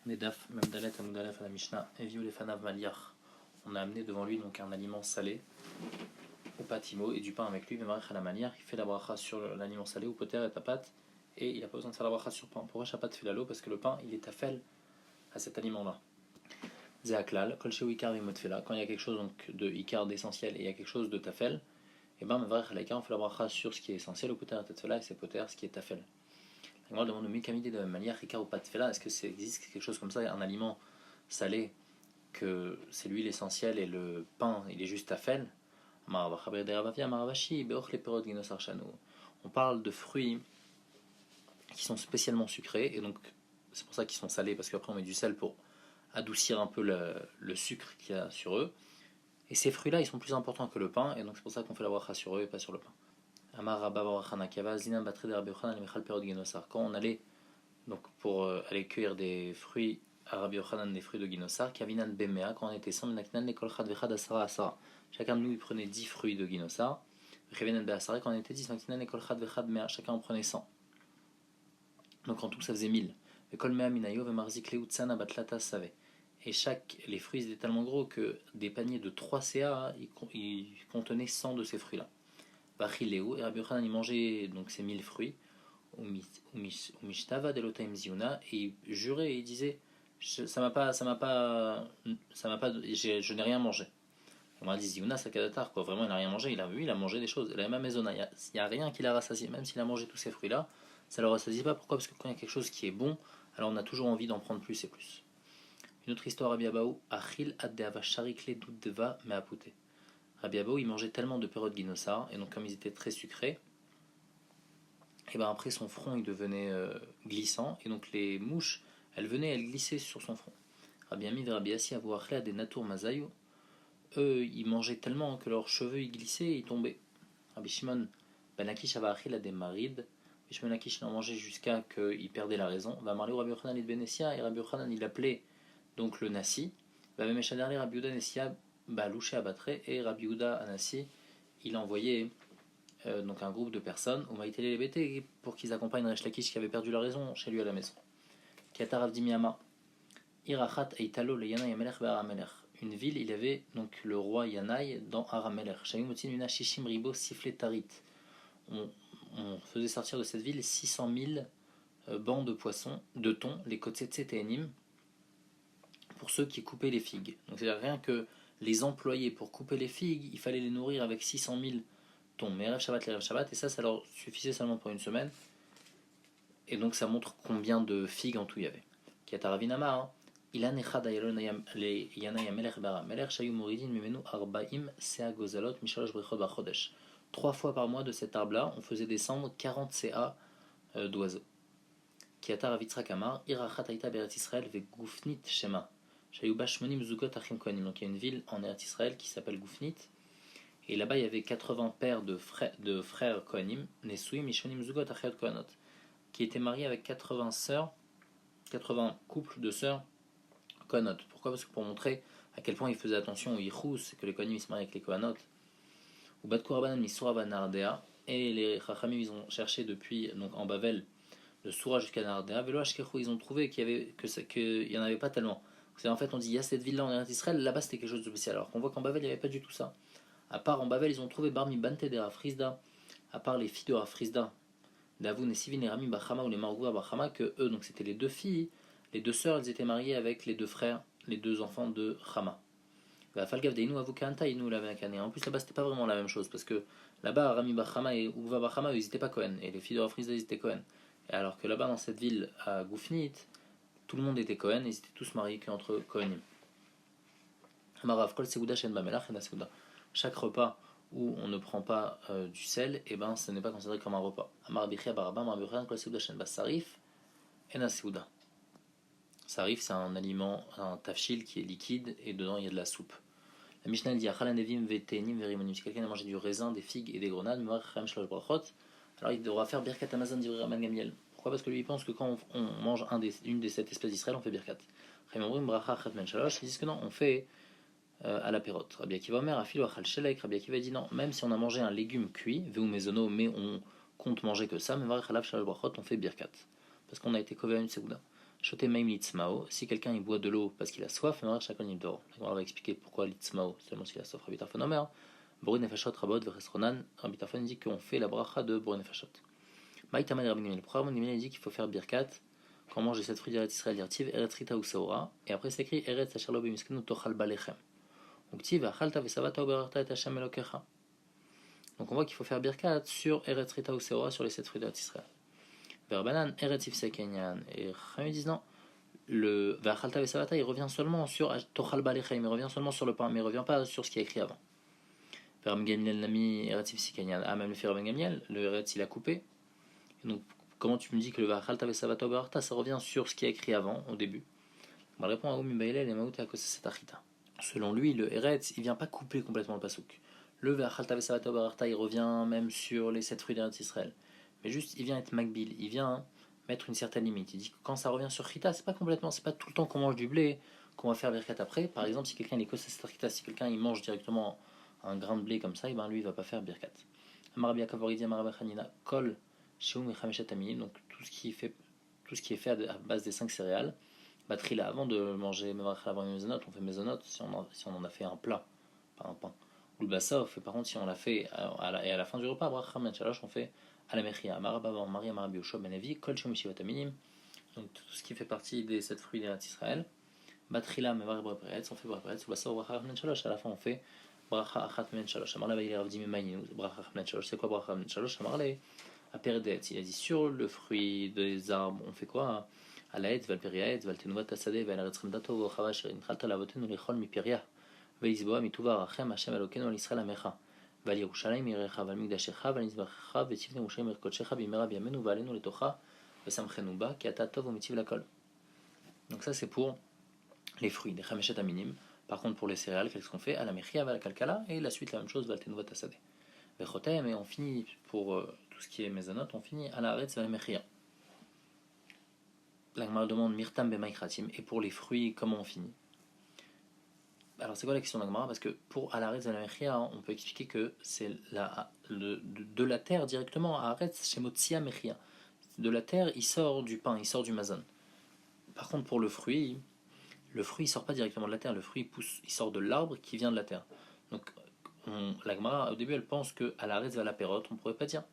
Nedaf, Memdalet, Amudalef à la Mishnah, Eviou les Fanav Maliach. On a amené devant lui donc un aliment salé, au patimo, et du pain avec lui, Memarech à la manière. Il fait la bracha sur l'aliment salé, ou poter et tapat, et il n'a pas besoin de faire la bracha sur le pain. Pourquoi Chapat fait l'eau? Parce que le pain, il est tafel à cet aliment-là. Zéaklal, Kolcheu Ikar Vimotfela. Quand il y a quelque chose donc, de Ikar d'essentiel et il y a quelque chose de tafel, et ben Memarech à la on fait la bracha sur ce qui est essentiel, au poter et tatfela, et c'est poter, ce qui est tafel. On demande au Mikamide de la manière, Ikar ou patfela, est-ce que ça existe quelque chose comme ça, un aliment salé que c'est l'huile essentielle et le pain il est juste tafel? On parle de fruits qui sont spécialement sucrés et donc c'est pour ça qu'ils sont salés, parce qu'après on met du sel pour adoucir un peu le sucre qu'il y a sur eux, et ces fruits là ils sont plus importants que le pain, et donc c'est pour ça qu'on fait la bracha sur eux et pas sur le pain. Quand on allait donc pour aller cueillir des fruits à Rabbi Yochanan, des fruits de Ginosar, Kavinan Bemea, quand on était 100 Minaknan, Lekol Chad Vechad Asara Asara. Chacun de nous il prenait 10 fruits de Ginosar. Kavinan Beasara, quand on était 10 Minaknan, Lekol Chad Vechad Mea, chacun en prenait 100. Donc en tout ça faisait 1000. Lekol Mea Minayo Vemarzik Leutsana Batlata Save. Et les fruits étaient tellement gros que des paniers de 3 CA, ils contenaient 100 de ces fruits-là. Bachileu, et Rabbi Yochanan il mangeait donc ces 1000 fruits. Umishtava delotaim ziuna, et il jurait et il disait je n'ai rien mangé. On m'a dit ziuna sakadatar, quoi, vraiment il n'a rien mangé, il a mangé des choses. La même maison, il n'y a rien qui l'a rassasié, même s'il a mangé tous ces fruits là, ça ne le rassasie pas. Pourquoi? Parce que quand il y a quelque chose qui est bon, alors on a toujours envie d'en prendre plus et plus. Une autre histoire, Rabbi Abaou, Achil addeava sharikle dudeva meapute. Rabbi Abaou il mangeait tellement de perot de guinossar, et donc comme ils étaient très sucrés, et ben après son front il devenait glissant, et donc les mouches elles glissaient sur son front. Rabbi Amid et Rabbi Assi avouachlea des natour mazayu, eux ils mangeaient tellement que leurs cheveux ils glissaient et ils tombaient. Rabbi Shimon ben Akish avachila des marides, Shimon Akish en mangeait jusqu'à qu'il perdait la raison. Va marler Rabbi Yochanan et Benessia, et Rabbi Yochanan il appelait donc le nasi. Va même échadarler Rabbi Uda Nessia louché abattré, et Rabbi Uda Anassi il envoyait donc un groupe de personnes au Maïtélé les BT pour qu'ils accompagnent Resh Lakish qui avait perdu la raison chez lui à la maison. Kiatar Avdimiama, Irachat Eitalo le Yanai Amelech Baramelech. Une ville, il avait donc le roi Yanai dans Aramelech. Shayumotin Una Shishim Ribo Sifletarit. On faisait sortir de cette ville 600 000 bancs de poissons, de thon, les Kotsetse Tehenim, pour ceux qui coupaient les figues. Donc c'est-à-dire rien que les employés pour couper les figues, il fallait les nourrir avec 600 000 thon, mais Erev Shabbat, l'Erev Shabbat, et ça leur suffisait seulement pour une semaine. Et donc ça montre combien de figues en tout il y avait. Kiataravinama, hein. Ilan echad ayalon yanay amelech baramelech shayu moridin mimenu arbaim sea gozalot mishalosh brechot bachodesh. 3 fois par mois de cet arbre-là, on faisait descendre 40 CA d'oiseaux. Kiataravitzrak amar, irachat aita beret Israël ve gufnit shema. Shayu bashmonim zugot achim kohanim. Donc il y a une ville en Eretz Israël qui s'appelle Gufnit. Et là-bas, il y avait 80 pères de frères Kohanim, Nesui, Mishonim, Zugot, Achayot, Kohanot, qui étaient mariés avec 80 sœurs, 80 couples de sœurs Kohanot. Pourquoi? Parce que pour montrer à quel point ils faisaient attention au Yichus, que les Kohanim se mariaient avec les Kohanot. Ou Batkou Rabbanan, Misura, Nardea, et les Chachamim, ils ont cherché depuis, donc en Bavel, de Soura jusqu'à Nardea, Velo Ashkechu, ils ont trouvé qu'il y en avait pas tellement. En fait, on dit, il y a cette ville-là en Eretz Israël, là-bas c'était quelque chose de spécial, alors qu'on voit qu'en Bavel, il n'y avait pas du tout ça. À part en Bavel, ils ont trouvé Barmi Bante de Rafrizda, à part les filles de Rafrizda, Davoun et Sivin et Rami Bachama ou les Margoua Bachama, que eux, donc c'était les deux filles, les deux sœurs, elles étaient mariées avec les deux frères, les deux enfants de Chama. En plus là-bas c'était pas vraiment la même chose, parce que là-bas Rami Bachama et Uva Bachama ils étaient pas Cohen, et les filles de Rafrizda ils étaient Cohen. Et alors que là-bas dans cette ville à Gufnit, tout le monde était Cohen, ils étaient tous mariés qu'entre Cohenim. Marav Kol Segouda Shen Bamelach et Segouda. Chaque repas où on ne prend pas du sel, et ben ce n'est pas considéré comme un repas. Sarif et Nasouda. Sarif, c'est un aliment, un tafshil qui est liquide et dedans il y a de la soupe. La Mishnah dit si quelqu'un a mangé du raisin, des figues et des grenades, alors il devra faire Birkat Amazon d'Ivri Raman Gamiel. Pourquoi? Parce que lui il pense que quand on mange une des 7 espèces d'Israël, on fait Birkat. Ils disent que non, on fait à la pérote. Rabbi Akiva Omer, Afilo Achal Shelek, Rabbi Akiva dit non, même si on a mangé un légume cuit, Veu Mezono, mais on compte manger que ça, mais Varech Alav Shalosh Brachot, on fait Birkat. Parce qu'on a été kové à une segouda. Shoté Maim Litzmao, si quelqu'un il boit de l'eau parce qu'il a soif, chacun il dort. On va expliquer pourquoi Litzmao, seulement s'il a soif. Rabbi Tarfon Omer, Boré Nefashot Rabot Veresronan, Rabbi Tarfon dit qu'on fait la bracha de Boré Nefashot. Maïtaman Rabbi Gamliel, pourquoi Rabbi Gamliel dit qu'il faut faire Birkat quand on mange les 7 fruits d'Eretz Israël, Dirtiv, Eretz Rita ou Saora, et après c'est écrit Eretz Asher Lo Bimiskenu Tochal Balechem. Donc Tiv Achalta Vesavata Oberarta et Hashem Elokecha. Donc on voit qu'il faut faire Birkat sur Eretz Rita ou Saora, sur les 7 fruits d'Eretz Israël. Verbanan, Eretz Ifsek Enyan, et Chachamim disent non. Le Vachalta Vesavata il revient seulement sur Tochal Balechem, il revient seulement sur le pain, mais il ne revient pas sur ce qui est écrit avant. Rabbi Gamliel Nami, Eretz Ifsek Enyan, ah même le fait Rabbi Gamliel, le Eretz il a coupé. Et donc comment tu me dis que le Vachalta Vesavata Oberarta ça revient sur ce qui est écrit avant, au début? On va répondre à Oumi Bailel et Maouté à cause de cette achita. Selon lui, le Eretz, il vient pas couper complètement le pasouk. Le Ve'achalta Vesavata Oberarta, il revient même sur les 7 fruits d'Eretz Israël. Mais juste, il vient être Magbil, il vient mettre une certaine limite. Il dit que quand ça revient sur Chita, c'est pas complètement, c'est pas tout le temps qu'on mange du blé, qu'on va faire Birkat après. Par exemple, si quelqu'un est que cette Chita, si quelqu'un il mange directement un grain de blé comme ça, et ben lui, il va pas faire Birkat. Amarabia Kavoridi, Amarabia Chanina, Kol, Sheum et Chameshat Aminim, donc tout ce qui est fait à base des 5 céréales. Batrila, avant de manger avant une mezonot, on fait mezonot si on en a fait un plat, pas un pain. Ou le bassof, par contre, si on l'a fait à la fin du repas, bracha men shalosh, on fait à la mechia, marababa, maria marabi usho benevi, kol shomishivat aminim, donc tout ce qui fait partie des 7 fruits d'Eretz Israël. Batrila, mevar breperetz, on fait breperetz, ou bassof, bracha men shalosh, à la fin on fait bracha achat men shalosh. Amarla baïli ravdim maïnou, bracha men shalosh, c'est quoi bracha men shalosh? Amarla, à peredetz, il a dit sur le fruit des arbres, on fait quoi? על העץ ועל פרי העץ ועל תנובת השדה ועל ארץ חמדתו ורחבה אשר הנחלת לאבותינו לאכול מפריה ולשבוע מטוב ערכם השם אלוקינו על ישראל עמך ועל ירושלים עירך ועל מקדשך ועל מזבחך ותבנה ירושלים עיר קודשך במהרה בימינו ועלינו לתוכה ושמחנו בה כי אתה טוב ומציב לכל. Donc ça c'est pour les fruits, les chameshet aminim. Par contre pour les céréales, qu'est-ce qu'on fait? À la mechia, à la kalkala, et la suite la même chose, ועל תנובת השדה. Vechotem, et on finit pour tout ce qui est mezonot, on finit à la aretz ועל mechia. La Gemara demande Mirtam b'maïkratim, et pour les fruits, comment on finit? Alors c'est quoi la question de la Gemara? Parce que pour Alaretz de la Mechia, on peut expliquer que c'est de la terre directement à Aretz chez Motsia Mechia. De la terre, il sort du pain, il sort du mazon. Par contre pour le fruit il sort pas directement de la terre, le fruit pousse, il sort de l'arbre qui vient de la terre. Donc la Gemara au début elle pense que Alaretz va la pérote, on pourrait pas dire.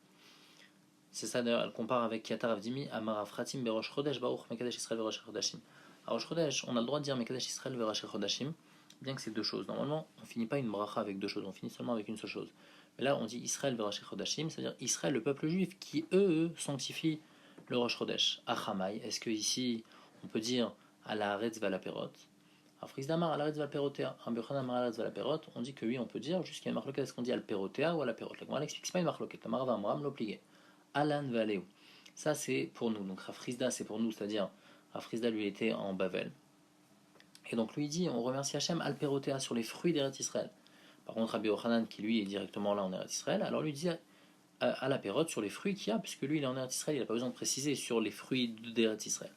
C'est ça d'ailleurs, elle compare avec Yatar Avdimi, Amar Fratim, Berosh Chodesh, Baruch, Mekadesh Israël, Verosh Chodashim. À Rosh Chodesh, on a le droit de dire Mekadesh Israël, Verosh Chodashim, bien que c'est deux choses. Normalement, on finit pas une bracha avec deux choses, on finit seulement avec une seule chose. Mais là, on dit Israël, Verosh Chodashim, c'est-à-dire Israël, le peuple juif, qui eux sanctifient le Rosh Chodesh. Achamay, est-ce que ici, on peut dire à la Haaretz va la Perot? À Frisdamar, à la Haaretz va la Perotea, à Bechana, à la Haaretz va la Perot, on dit que oui, on peut dire, jusqu'à une marloquette, est-ce qu'on dit à la Perotea ou à la Perot? La Gemara explique, c'est pas une marloquette, la Marava Amram l'obligé. Alan Valeu. Ça c'est pour nous, donc Rafrizda c'est pour nous, c'est-à-dire Rafrizda lui était en Bavel. Et donc lui dit, on remercie Hachem Alperotea sur les fruits d'Eretz Israël. Par contre Rabbi Yochanan qui lui est directement là en Eretz Israël, alors lui dit à la pérote sur les fruits qu'il y a, puisque lui il est en Eretz Israël, il n'a pas besoin de préciser sur les fruits d'Eretz Israël.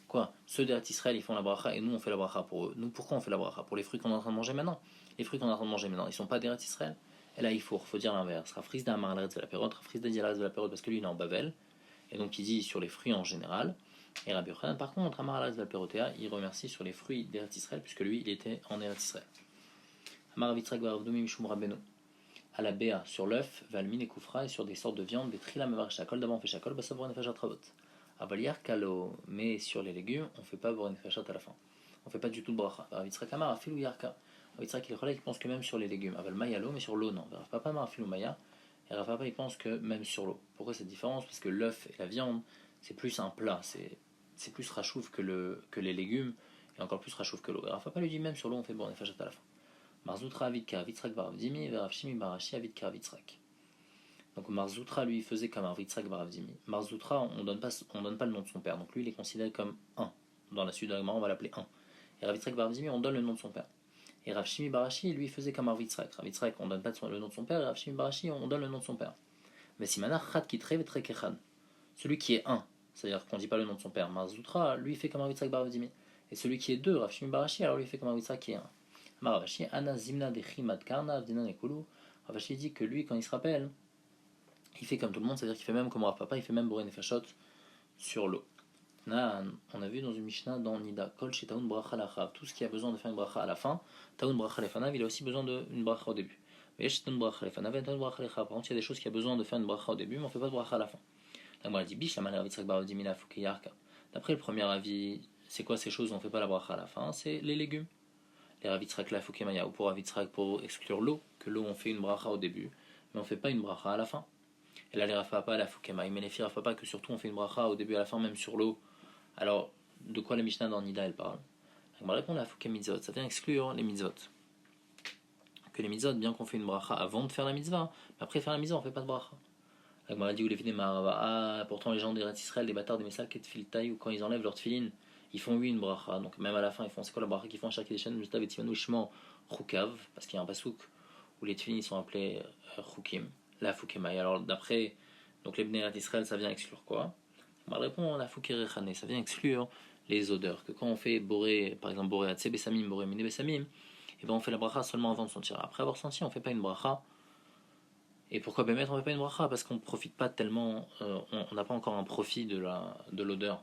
Quoi? Ceux d'Eretz Israël ils font la bracha et nous on fait la bracha pour eux. Nous pourquoi on fait la bracha? Pour les fruits qu'on est en train de manger maintenant. Les fruits qu'on est en train de manger maintenant, ils sont pas d'Eretz Israël. Et là, il faut dire l'inverse. Rafrizda Amar Alaretz de la Pérode, Rafrizda dit Alaretz de la Pérode parce que lui, il est en Bavel. Et donc, il dit sur les fruits en général. Et Rabbi Yochanan, par contre, Amar Alaretz de la Pérotéa, il remercie sur les fruits d'Eretz Israël, puisque lui, il était en Eretz Israël. Amar Avitrak Baravdoumi Mishum Rabbeinu. À la Béa, sur l'œuf, Valmin et Koufra, et sur des sortes de viande, des Trilam Evar Shakol. D'abord, on fait Shakol, Bassavoir Nefashat Ravot. Avaliar Kalo, mais sur les légumes, on ne fait pas Vor Nefashat à la fin. On ne fait pas du tout de bracha. Avitrak Amar, Afilou Yarka. Avitrak il pense que même sur les légumes. Aval Maya l'eau, mais sur l'eau, non. Rav Papa Marafilou Maya. Et Rav Papa il pense que même sur l'eau. Pourquoi cette différence? Parce que l'œuf et la viande, c'est plus un plat. C'est plus rachouf que les légumes. Et encore plus rachouf que l'eau. Et Rav Papa lui dit même sur l'eau, on fait Vor Nefashat à la fin. Marzoutra Avidka Avitrak Baravdimi, Veravshimi Barashi Avidka Avitrak. Donc Marzoutra lui faisait comme un Avitrak Baravdimi. Marzoutra, on donne pas le nom de son père. Donc lui, il est considéré comme un. Dans la suite de la Gemara, on va l'appeler un. Et Ravitrak Baravdimi, on donne le nom de son père. Et Rav Shimi Barashi, lui, faisait comme Ravitrak. Ravitrak, on donne pas le nom de son père. Et Rav Shimi Barashi, on donne le nom de son père. Mais Simana Chad Kitre Vetrek Echad. Celui qui est un, c'est-à-dire qu'on dit pas le nom de son père. Marzoutra, lui, fait comme Ravitrak Baravdimi. Et celui qui est deux, Rav Shimi Barashi, alors lui, fait comme Ravitrak qui est un. Maravashi, Ana Zimna Dechi Madkarna, Avdinan Ekulu. Ravashi dit que lui, quand il se rappelle, il fait comme tout le monde, c'est-à-dire qu'il fait même comme Rav Papa, il fait même Boré Nefashot sur l'eau. On a vu dans une Mishnah dans Nida, Kol Shetaun Bracha Lachav, tout ce qui a besoin de faire une bracha à la fin, Taun Bracha Lefanav, il a aussi besoin d'une bracha au début. Mais Shetaun Bracha Lefanav et Taun Bracha Lechav. Par contre, il y a des choses qui a besoin de faire une bracha au début, mais on ne fait pas de bracha à la fin. Donc, on dit Bish, la manière Vitzrak Barodimina Fukeyarka. D'après le premier avis, c'est quoi ces choses où on ne fait pas la bracha à la fin? C'est les légumes. Les Ravitzrak la Fukemaya, ou pour Ravitzrak pour exclure l'eau, que l'eau on fait une bracha au début, mais on ne fait pas une bracha à la fin. Et là, les Rafapa, la Fukemaya, mais les filles Rafapa, que surtout on fait une bracha au début à la fin, même sur l'eau. Alors, de quoi la Mishnah dans Nida elle parle? On va répondre à la Fouké Mitzvot, ça vient exclure les Mitzvot. Que les Mitzvot, bien qu'on fait une bracha avant de faire la mitzvah, mais après faire la mitzvah, on ne fait pas de bracha. La Gemara dit où les filles Maharava, pourtant les gens d'Eretz Israël, des bâtards, des Messal, qui filtaï, ou quand ils enlèvent leur tefilin, ils font une bracha. Donc même à la fin, ils font, c'est quoi la bracha qu'ils font à chaque échelle? Mustav et Tivanu Shman Chukav, parce qu'il y a un pasouk où les tefilin sont appelés Chukim, la Foukémaï. Alors d'après, donc les Bnei Israël, ça vient exclure quoi? On va répondre à la Fouké Rechane, ça vient exclure les odeurs. Que quand on fait boré, par exemple boré Atse Bessamim, boré Mine Bessamim, et ben on fait la bracha seulement avant de sentir. Après avoir senti, on fait pas une bracha. Et pourquoi Bémet on fait pas une bracha? Parce qu'on ne profite pas tellement, on n'a pas encore un profit de l'odeur.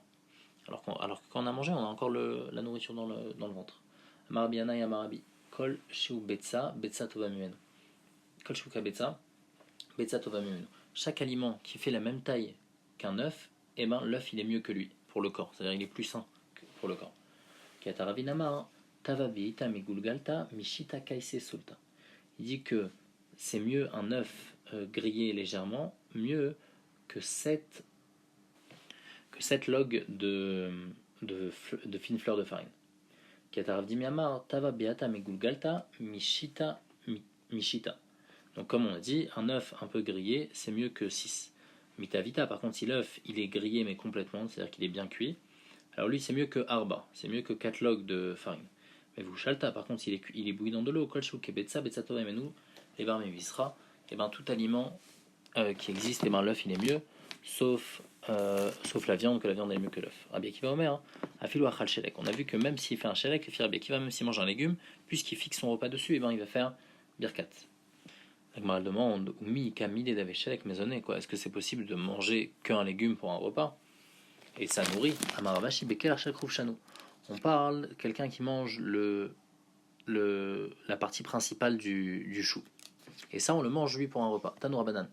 Alors que quand on a mangé, on a encore la nourriture dans le ventre. Amarabiana et Amarabi. Kol shiu betza, betza tova mimenu. Kol shiu ka betza, betza tova mimenu. Chaque aliment qui fait la même taille qu'un œuf, eh ben l'œuf il est mieux que lui pour le corps. C'est-à-dire il est plus sain pour le corps. Kataravinama, tava biita migulgalta, mishita kaise sulta. Il dit que c'est mieux un œuf grillé légèrement, mieux que 7 logs de fines fleurs de farine. Tava beata megulgalta mishita. Donc comme on a dit, un œuf un peu grillé, c'est mieux que 6. Mitavita, par contre, si l'œuf il est grillé mais complètement, c'est-à-dire qu'il est bien cuit, alors lui c'est mieux que arba, c'est mieux que 4 logs de farine. Mais vous shalta, par contre, il est bouilli dans de l'eau, kolchou kebetsa betsato emenu, et ben visra, et ben tout aliment qui existe, et ben l'œuf il est mieux, sauf la viande, que la viande est mieux que l'œuf. Rabbi Akiva Omer, afilou achal shelek. On a vu que même s'il fait un shelek, le fils Rabbi Akiva, même s'il mange un légume, puisqu'il fixe son repas dessus, et ben il va faire birkat. La Gemara demande, mi kamide d'ave shelek maisonné, quoi. Est-ce que c'est possible de manger qu'un légume pour un repas? Et ça nourrit. Amaravashi bekel achal shanu. On parle quelqu'un qui mange la partie principale du chou. Et ça, on le mange lui pour un repas. Tanoura banane.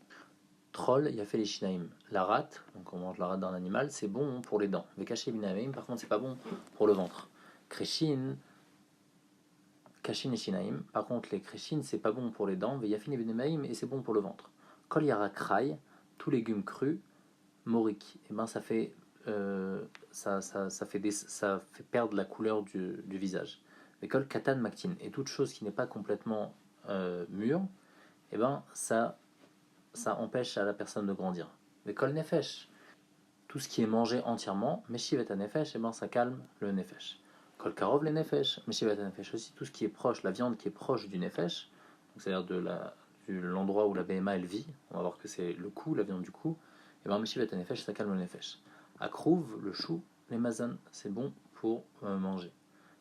Troll, il a fait les shinaim. La rate, donc on mange la rate d'un animal, c'est bon pour les dents. Mais caché binaim, par contre, c'est pas bon pour le ventre. Krishin, kashin et shinaim. Par contre, les krishin, c'est pas bon pour les dents. Veyafin et benemaim, et c'est bon pour le ventre. Kol yara krai, tous légumes crus, morik. Et ben ça fait ça fait perdre la couleur du visage. Mais kol katan maktin, et toute chose qui n'est pas complètement mûre, et ben ça empêche à la personne de grandir. Mais kol nefesh, tout ce qui est mangé entièrement, meshivet nefesh, et ben ça calme le nefesh. Kol karov le nefesh, meshivet nefesh aussi, tout ce qui est proche, la viande qui est proche du nefesh, c'est-à-dire de l'endroit où la BMA elle vit, on va voir que c'est le cou, la viande du cou, et ben meshivet nefesh, ça calme le nefesh. Akrouv, le chou, les mazan, c'est bon pour manger.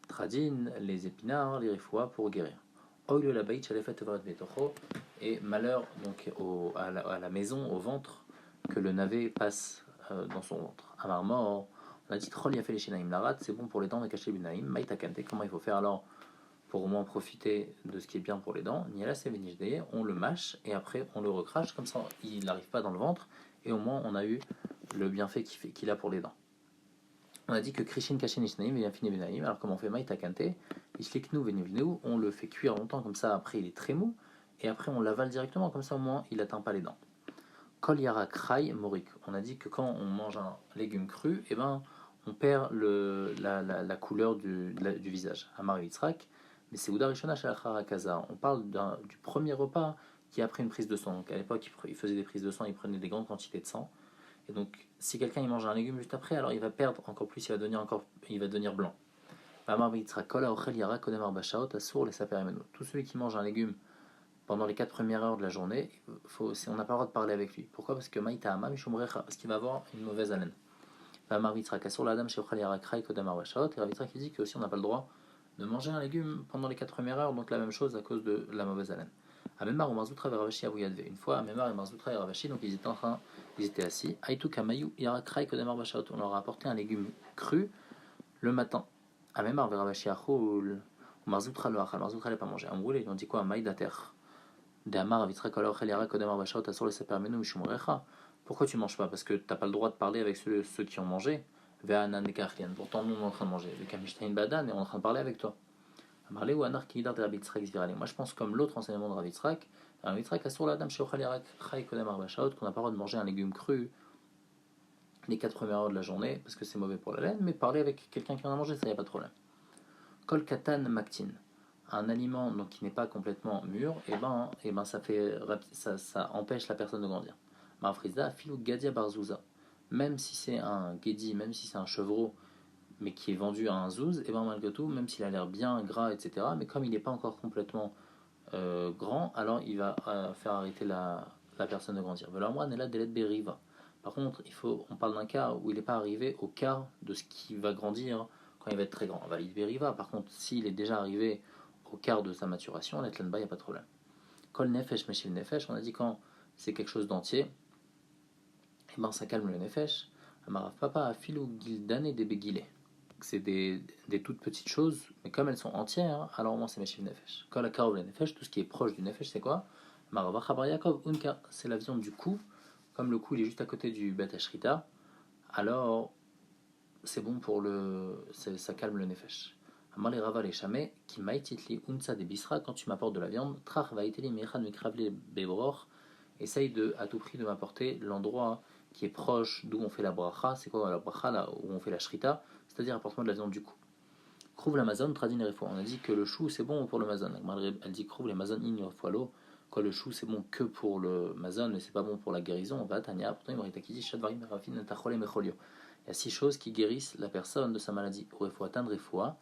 Tradin, les épinards, les rifoua pour guérir. Oil la baït et malheur donc à la maison, au ventre, que le navet passe dans son ventre. Amar mort, on a dit Troll a fait les shinaim larat, c'est bon pour les dents de cacher binaim. Maïtakante, comment il faut faire alors pour au moins profiter de ce qui est bien pour les dents? Niala sevenijde, on le mâche et après on le recrache, comme ça il n'arrive pas dans le ventre et au moins on a eu le bienfait qu'il a pour les dents. On a dit que Krishin Kashin Ishnaim et Infini Benaim, alors comment on fait Maïtakante, Ishliknu Venivnu, on le fait cuire longtemps, comme ça après il est très mou, et après on l'avale directement, comme ça au moins il n'atteint pas les dents. Kol Yara Krai Morik, on a dit que quand on mange un légume cru, eh ben, on perd la couleur du visage. Amar Yitzhak, mais c'est Udarishona Shalachara Kaza, on parle du premier repas qui a pris une prise de sang. Donc à l'époque il faisait des prises de sang, il prenait des grandes quantités de sang. Et donc, si quelqu'un il mange un légume juste après, alors il va perdre encore plus, il va devenir blanc. Tout celui qui mange un légume pendant les 4 premières heures de la journée, on n'a pas le droit de parler avec lui. Pourquoi? Parce que parce qu'il va avoir une mauvaise haleine. Et Ravitra qui dit que aussi on n'a pas le droit de manger un légume pendant les 4 premières heures, donc la même chose à cause de la mauvaise haleine. Amemar ou Marzoutra et Ravashi Abouyadve. Une fois, Amemar et Marzoutra et Ravashi, donc ils étaient assis. Aïtou Kamayu Yarakrai Kodemar Bashaot. On leur a apporté un légume cru le matin. Amemar et Ravashi Achoul. Marzoutra le Achal. Marzoutra n'a pas mangé. Amroulé, ils ont dit quoi? Maïdater. Damar Avitra Kolachel Yarak Kodemar Bashaot Asor le Sapermenu Mishumrecha. Pourquoi tu manges pas? Parce que t'as pas le droit de parler avec ceux qui ont mangé. Ve'anan Nekachlian. Pourtant, nous on est en train de manger. Le Kamishtain Badan et on est en train de parler avec toi. Moi je pense comme l'autre enseignement de Ravitzrak, Ravitzrak assure la dame chez Ochalirak Chai Kodem Arbashaot qu'on n'a pas le droit de manger un légume cru les 4 premières heures de la journée parce que c'est mauvais pour la laine, mais parler avec quelqu'un qui en a mangé, ça y a pas de problème. Kol Katan Maktin, un aliment donc, qui n'est pas complètement mûr, ça empêche la personne de grandir. Marfrizda Filou Gadia Barzouza, même si c'est un Gedi, même si c'est un chevreau, mais qui est vendu à un zouz, et bien malgré tout, même s'il a l'air bien gras, etc., mais comme il n'est pas encore complètement grand, alors il va faire arrêter la personne de grandir. Par contre, on parle d'un cas où il n'est pas arrivé au quart de ce qui va grandir quand il va être très grand. Valide Beriva, par contre, s'il est déjà arrivé au quart de sa maturation, l'Etlanba, il n'y a pas de problème. Kol Nefesh, Meshil Nefesh, on a dit quand c'est quelque chose d'entier, et ben ça calme le Nefesh. Amarav Papa, Filou Gildan et Debegile. C'est des toutes petites choses, mais comme elles sont entières, alors au moins c'est Meshiv Nefesh. Quand la Karov le Nefesh, tout ce qui est proche du Nefesh, c'est quoi? Maravacha Bar Yaakov Unka, c'est la viande du cou. Comme le cou il est juste à côté du Bet Ashrita, alors c'est bon pour ça calme le Nefesh. Amale Rava les Chamé, qui maïtitli Unsa de Bisra, quand tu m'apportes de la viande, Trach vaïteli Mechan Mikravle Bebror, essaye à tout prix de m'apporter l'endroit qui est proche d'où on fait la bracha. C'est quoi la bracha là où on fait la shrita? C'est-à-dire apportement de la viande du cou. Krouv l'Amazon, tradin et On a dit que le chou c'est bon pour le mazon. Elle dit Krouv l'Amazon in refoilo. Quoi, le chou c'est bon que pour le mazon, mais c'est pas bon pour la guérison. On va Tania, pourtant il m'a dit Shadvarim Merafin Tachole Mecholio. Il y a 6 choses qui guérissent la personne de sa maladie. Refoua atteindre refoua.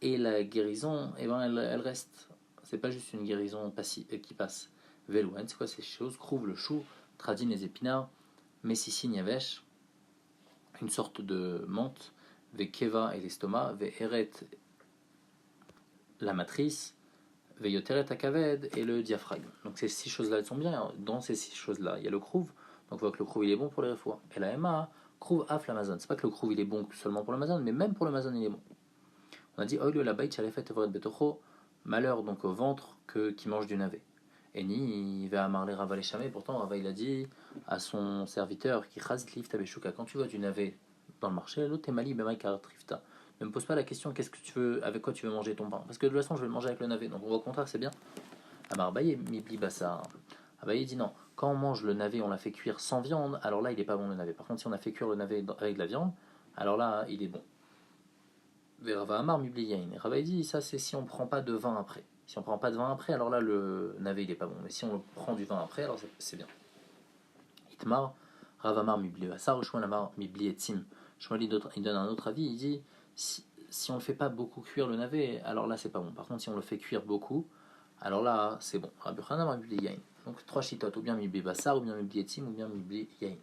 Et la guérison, eh ben, elle reste. C'est pas juste une guérison qui passe. Velouen, c'est quoi ces choses? Krouv le chou, tradin les épinards, Messissi Yavesh, une sorte de menthe. Vekeva et l'estomac, Veheret la matrice, Veyoteret akaved et le diaphragme. Donc ces 6 choses-là, elles sont bien. Dans ces 6 choses-là, il y a le krouv. Donc on voit que le krouv il est bon pour les refois. Et la MA, krouv af l'Amazon. C'est pas que le krouv il est bon seulement pour l'Amazon, mais même pour l'Amazon il est bon. On a dit oil la bait chalefet evret betocho, malheur donc au ventre qui mange du navet. Et ni il va amarler Rava les chamé. Pourtant Rava il a dit à son serviteur qui chazit lift abeshuka, quand tu vois du navet dans le marché, l'autre est mali bemaikar trifta. Ne me pose pas la question qu'est-ce que tu veux, avec quoi tu veux manger ton pain, parce que de toute façon je vais le manger avec le navet. Donc on voit au contraire c'est bien. Amar Abaye mibli bassa. Abaye dit non. Quand on mange le navet, on l'a fait cuire sans viande, alors là il est pas bon le navet. Par contre si on a fait cuire le navet avec de la viande, alors là il est bon. Rava Amar mibli yain. Rava dit ça c'est si on prend pas de vin après. Si on prend pas de vin après, alors là le navet il est pas bon. Mais si on prend du vin après, alors c'est bien. Itmar, Ravamar mibli bassa, Shmuel mibli etzim. Shmuel il donne un autre avis, il dit si on ne le fait pas beaucoup cuire le navet, alors là c'est pas bon. Par contre si on le fait cuire beaucoup, alors là c'est bon. Rabbi Chanam mibli yain. Donc 3 chitotes, ou bien mibli bassa, ou bien mibli etzim, ou bien mibli yain.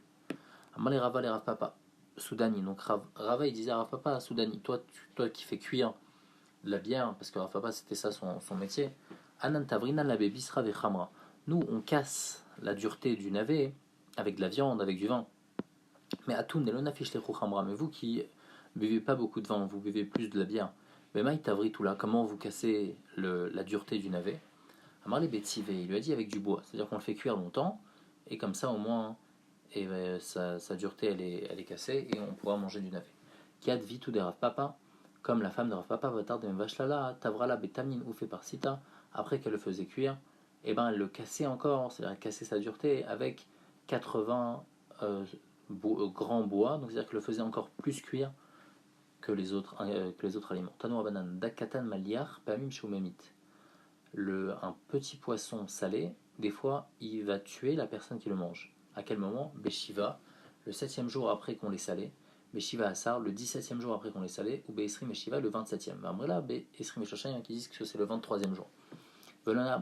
Amal et Rava les Rav Papa, Soudani. Donc Rava il disait à Rav Papa, Soudani, toi qui fais cuire de la bière, parce que Rav Papa c'était ça son métier. Anan tavrina la bébisra vechamra. Nous on casse la dureté du navet avec de la viande, avec du vin. Mais Atoun et l'onafish les chouchamra, mais vous qui buvez pas beaucoup de vin, vous buvez plus de la bière. Mais maï tavri tout là, comment vous cassez la dureté du navet? Amar les betsivé, il lui a dit avec du bois, c'est-à-dire qu'on le fait cuire longtemps, et comme ça au moins sa dureté elle est cassée, et on pourra manger du navet. Kiad vitou de Rav Papa, comme la femme de Rav Papa, va tarder vachlala, tavrala betamnin ou fait par sita, après qu'elle le faisait cuire, et ben elle le cassait encore, c'est-à-dire elle cassait sa dureté avec 80 grands bois, donc c'est-à-dire qu'elle le faisait encore plus cuire que les autres aliments. Tano banan dakatan maliar pamim shumemit. Un petit poisson salé, des fois, il va tuer la personne qui le mange. À quel moment? Beshiva, le 7e jour après qu'on l'ait salé. Beshiva Asar, le 17e jour après qu'on l'ait salé. Ou Beesrim et Shiva, le 27e. Amrela, Beesrim et Shoshayan qui disent que c'est le 23e jour. Là,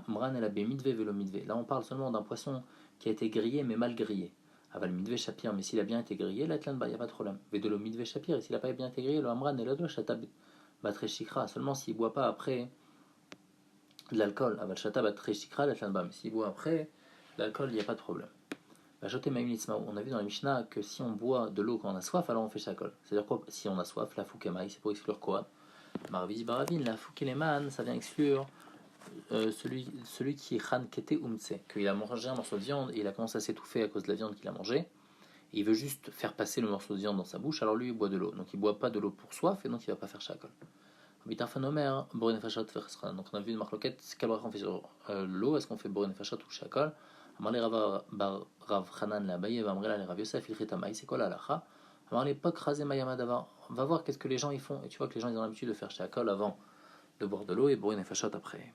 on parle seulement d'un poisson qui a été grillé, mais mal grillé. Aval midve shapir, mais s'il a bien été grillé, la tlanba, il n'y a pas de problème. Vedolo midve shapir, et s'il n'a pas bien été grillé, le amran et la dosh, batre shikra. Seulement s'il ne boit pas après de l'alcool, avalshata batreshikra latlanba, mais s'il boit après, l'alcool, il n'y a pas de problème. On a vu dans la Mishnah que si on boit de l'eau quand on a soif, alors on fait shakol. C'est-à-dire quoi? Si on a soif, la foukemaï, c'est pour exclure quoi? Marvis baravin, la foukéleman, ça vient exclure celui qui est khan kete umtse, qu'il a mangé un morceau de viande et il a commencé à s'étouffer à cause de la viande qu'il a mangée. Et il veut juste faire passer le morceau de viande dans sa bouche, alors lui il boit de l'eau. Donc il boit pas de l'eau pour soif et donc il va pas faire shakol. Donc on a vu une marloquette, quel bracha on fait sur l'eau, est-ce qu'on fait borin fashat ou shakol? Amarle Rav Hanan la Baye, Vamrela le Rav Yosef, Ilchitamaï, c'est quoi la lacha? Amarle Pok Razé Mayama d'avant. On va voir qu'est-ce que les gens ils font. Et tu vois que les gens ils ont l'habitude de faire shakol avant de boire de l'eau et borin fashat après.